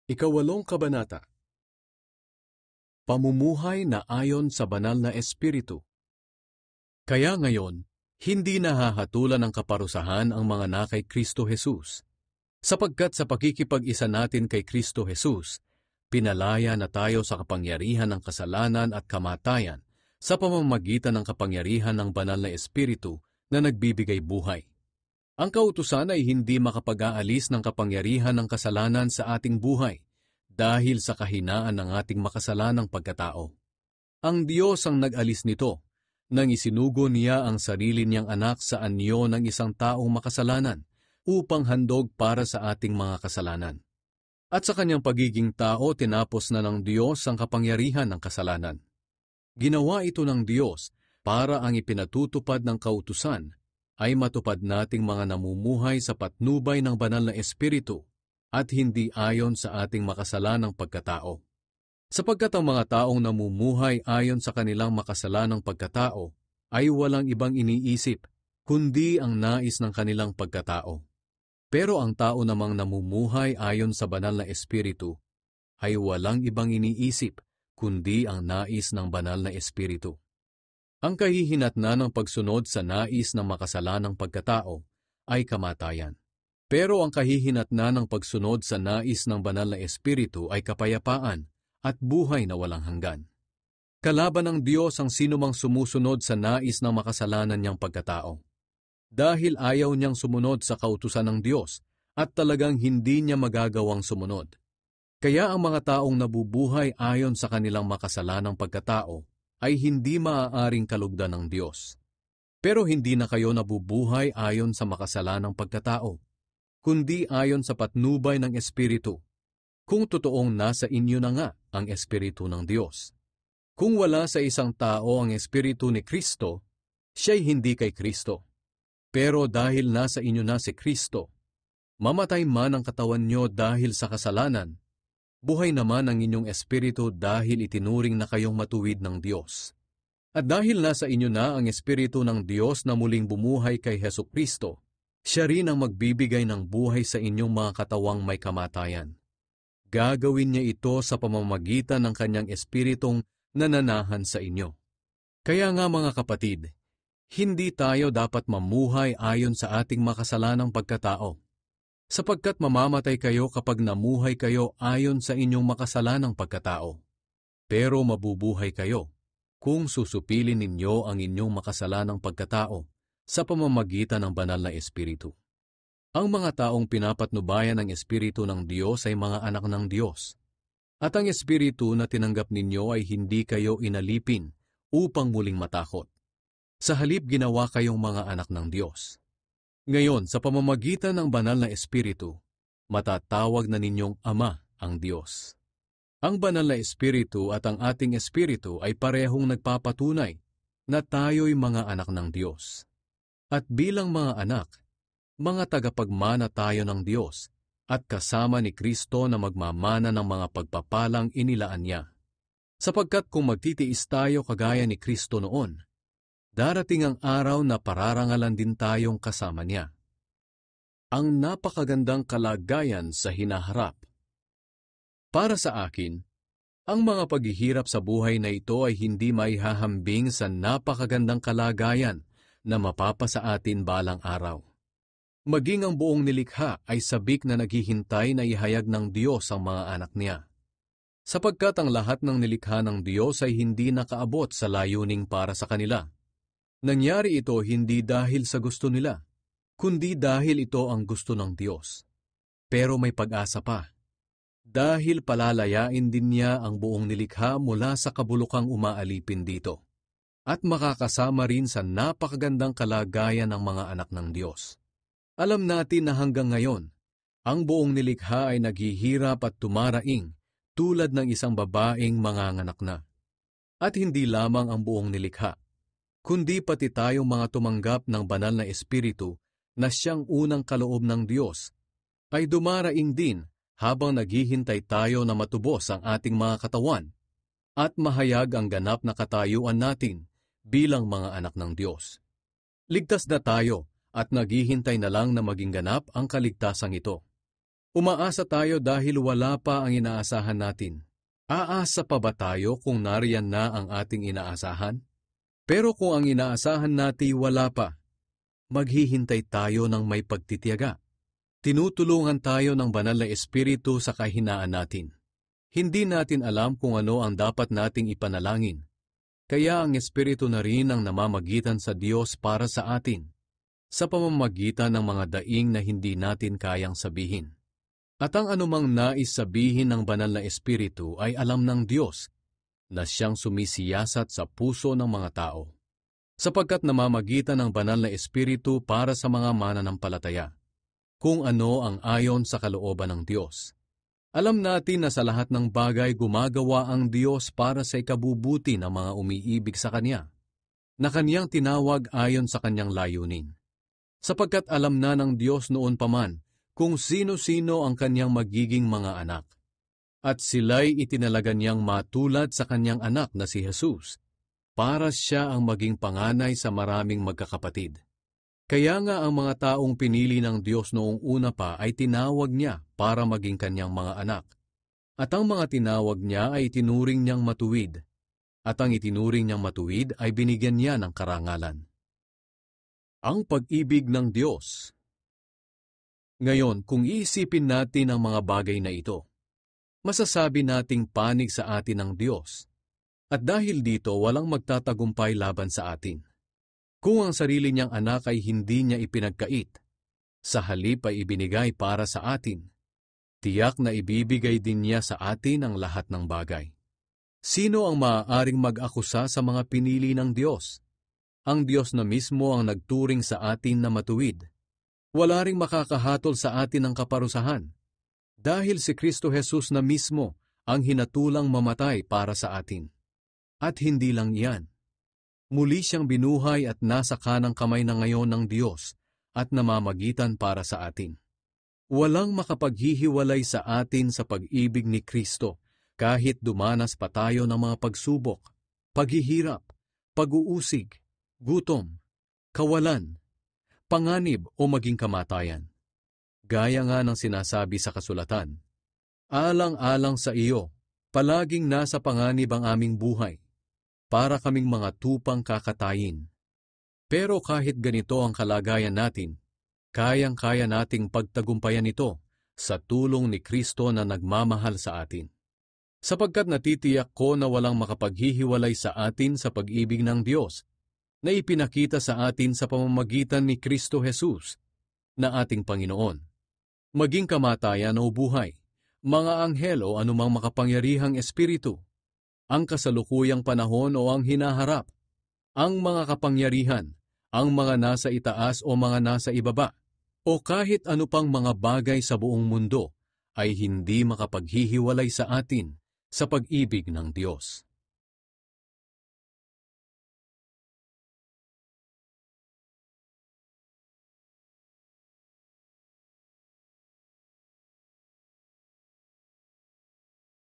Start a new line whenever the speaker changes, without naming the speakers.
Ikawalong kabanata. Pamumuhay na ayon sa banal na espiritu. Kaya ngayon, hindi nahahatulan ng kaparusahan ang mga na kay Kristo Jesus, sapagkat sa pakikipag-isa natin kay Kristo Jesus, pinalaya na tayo sa kapangyarihan ng kasalanan at kamatayan sa pamamagitan ng kapangyarihan ng banal na espiritu na nagbibigay buhay. Ang kautusan ay hindi makapag-aalis ng kapangyarihan ng kasalanan sa ating buhay dahil sa kahinaan ng ating makasalanang pagkatao. Ang Diyos ang nag-alis nito nang isinugo niya ang sarili niyang anak sa anyo ng isang taong makasalanan upang handog para sa ating mga kasalanan. At sa kanyang pagiging tao, tinapos na ng Diyos ang kapangyarihan ng kasalanan. Ginawa ito ng Diyos para ang ipinatutupad ng kautusan ay matupad nating mga namumuhay sa patnubay ng banal na espiritu at hindi ayon sa ating makasalanang pagkatao. Sapagkat ang mga taong namumuhay ayon sa kanilang makasalanang pagkatao ay walang ibang iniisip, kundi ang nais ng kanilang pagkatao. Pero ang tao namang namumuhay ayon sa banal na espiritu ay walang ibang iniisip, kundi ang nais ng banal na espiritu. Ang kahihinatnan ng pagsunod sa nais ng makasalanang pagkatao ay kamatayan. Pero ang kahihinatnan ng pagsunod sa nais ng banal na espiritu ay kapayapaan at buhay na walang hanggan. Kalaban ng Diyos ang sinumang sumusunod sa nais ng makasalanan niyang pagkatao. Dahil ayaw niyang sumunod sa kautusan ng Diyos at talagang hindi niya magagawang sumunod. Kaya ang mga taong nabubuhay ayon sa kanilang makasalanang pagkatao ay hindi maaaring kalugdan ng Diyos. Pero hindi na kayo nabubuhay ayon sa makasalanang pagkatao, kundi ayon sa patnubay ng Espiritu, kung totoong nasa inyo na nga ang Espiritu ng Diyos. Kung wala sa isang tao ang Espiritu ni Kristo, siya'y hindi kay Kristo. Pero dahil nasa inyo na si Kristo, mamatay man ang katawan nyo dahil sa kasalanan, buhay naman ang inyong espiritu dahil itinuring na kayong matuwid ng Diyos. At dahil nasa inyo na ang Espiritu ng Diyos na muling bumuhay kay Hesukristo, siya rin ang magbibigay ng buhay sa inyong mga katawang may kamatayan. Gagawin niya ito sa pamamagitan ng kanyang Espiritong nananahan sa inyo. Kaya nga mga kapatid, hindi tayo dapat mamuhay ayon sa ating makasalanang pagkatao, sapagkat mamamatay kayo kapag namuhay kayo ayon sa inyong makasalanang pagkatao. Pero mabubuhay kayo kung susupilin ninyo ang inyong makasalanang pagkatao sa pamamagitan ng banal na Espiritu. Ang mga taong pinapatnubayan ng Espiritu ng Diyos ay mga anak ng Diyos. At ang Espiritu na tinanggap ninyo ay hindi kayo inalipin upang muling matakot. Sa halip ginawa kayong mga anak ng Diyos. Ngayon, sa pamamagitan ng banal na Espiritu, matatawag na ninyong Ama ang Diyos. Ang banal na Espiritu at ang ating Espiritu ay parehong nagpapatunay na tayo'y mga anak ng Diyos. At bilang mga anak, mga tagapagmana tayo ng Diyos at kasama ni Kristo na magmamana ng mga pagpapalang inilaan niya. Sapagkat kung magtitiis tayo kagaya ni Kristo noon, darating ang araw na pararangalan din tayong kasama niya. Ang napakagandang kalagayan sa hinaharap. Para sa akin, ang mga paghihirap sa buhay na ito ay hindi maihahambing sa napakagandang kalagayan na mapapasa atin balang araw. Maging ang buong nilikha ay sabik na naghihintay na ihayag ng Diyos ang mga anak niya. Sapagkat ang lahat ng nilikha ng Diyos ay hindi nakaabot sa layuning para sa kanila. Nangyari ito hindi dahil sa gusto nila, kundi dahil ito ang gusto ng Diyos. Pero may pag-asa pa. Dahil palalayain din niya ang buong nilikha mula sa kabulukang umaalipin dito. At makakasama rin sa napakagandang kalagayan ng mga anak ng Diyos. Alam natin na hanggang ngayon, ang buong nilikha ay naghihirap at tumaraing tulad ng isang babaeng manganganak na. At hindi lamang ang buong nilikha, kundi pati tayong mga tumanggap ng banal na Espiritu na siyang unang kaloob ng Diyos, ay dumaraing din habang naghihintay tayo na matubos ang ating mga katawan at mahayag ang ganap na katayuan natin bilang mga anak ng Diyos. Ligtas na tayo at naghihintay na lang na maging ganap ang kaligtasang ito. Umaasa tayo dahil wala pa ang inaasahan natin. Aasa pa ba tayo kung nariyan na ang ating inaasahan? Pero kung ang inaasahan natin wala pa, maghihintay tayo ng may pagtitiyaga. Tinutulungan tayo ng banal na Espiritu sa kahinaan natin. Hindi natin alam kung ano ang dapat nating ipanalangin. Kaya ang Espiritu na rin ang namamagitan sa Diyos para sa atin, sa pamamagitan ng mga daing na hindi natin kayang sabihin. At ang anumang nais sabihin ng banal na Espiritu ay alam ng Diyos, na siyang sumisiyasat sa puso ng mga tao, sapagkat namamagitan ng banal na Espiritu para sa mga mananampalataya, kung ano ang ayon sa kalooban ng Diyos. Alam natin na sa lahat ng bagay gumagawa ang Diyos para sa ikabubuti ng mga umiibig sa Kanya, na Kanyang tinawag ayon sa Kanyang layunin. Sapagkat alam na ng Diyos noon pa man kung sino-sino ang Kanyang magiging mga anak. At sila'y itinalaga Niyang matulad sa Kanyang anak na si Jesus, para siya ang maging panganay sa maraming magkakapatid. Kaya nga ang mga taong pinili ng Diyos noong una pa ay tinawag Niya para maging Kanyang mga anak. At ang mga tinawag Niya ay itinuring Niyang matuwid, at ang itinuring Niyang matuwid ay binigyan Niya ng karangalan. Ang pag-ibig ng Diyos. Ngayon, kung iisipin natin ang mga bagay na ito, masasabi nating panig sa atin ng Diyos. At dahil dito, walang magtatagumpay laban sa atin. Kung ang sarili niyang anak ay hindi niya ipinagkait, sa halip ay ibinigay para sa atin, tiyak na ibibigay din niya sa atin ang lahat ng bagay. Sino ang maaaring mag-akusa sa mga pinili ng Diyos? Ang Diyos na mismo ang nagturing sa atin na matuwid. Wala ring makakahatol sa atin ng kaparusahan, dahil si Kristo Jesus na mismo ang hinatulang mamatay para sa atin. At hindi lang iyan. Muli siyang binuhay at nasa kanang kamay na ngayon ng Diyos at namamagitan para sa atin. Walang makapaghihiwalay sa atin sa pag-ibig ni Kristo kahit dumanas pa tayo ng mga pagsubok, paghihirap, pag-uusig, gutom, kawalan, panganib o maging kamatayan. Gaya nga ng sinasabi sa kasulatan, alang-alang sa iyo, palaging nasa panganib ang aming buhay, para kaming mga tupang kakatayin. Pero kahit ganito ang kalagayan natin, kayang-kaya nating pagtagumpayan ito sa tulong ni Kristo na nagmamahal sa atin. Sapagkat natitiyak ko na walang makapaghihiwalay sa atin sa pag-ibig ng Diyos, na ipinakita sa atin sa pamamagitan ni Kristo Jesus, na ating Panginoon. Maging kamatayan o buhay, mga anghel o anumang makapangyarihang espiritu, ang kasalukuyang panahon o ang hinaharap, ang mga kapangyarihan, ang mga nasa itaas o mga nasa ibaba, o kahit ano pang mga bagay sa buong mundo, ay hindi makapaghihiwalay sa atin sa pag-ibig ng Diyos.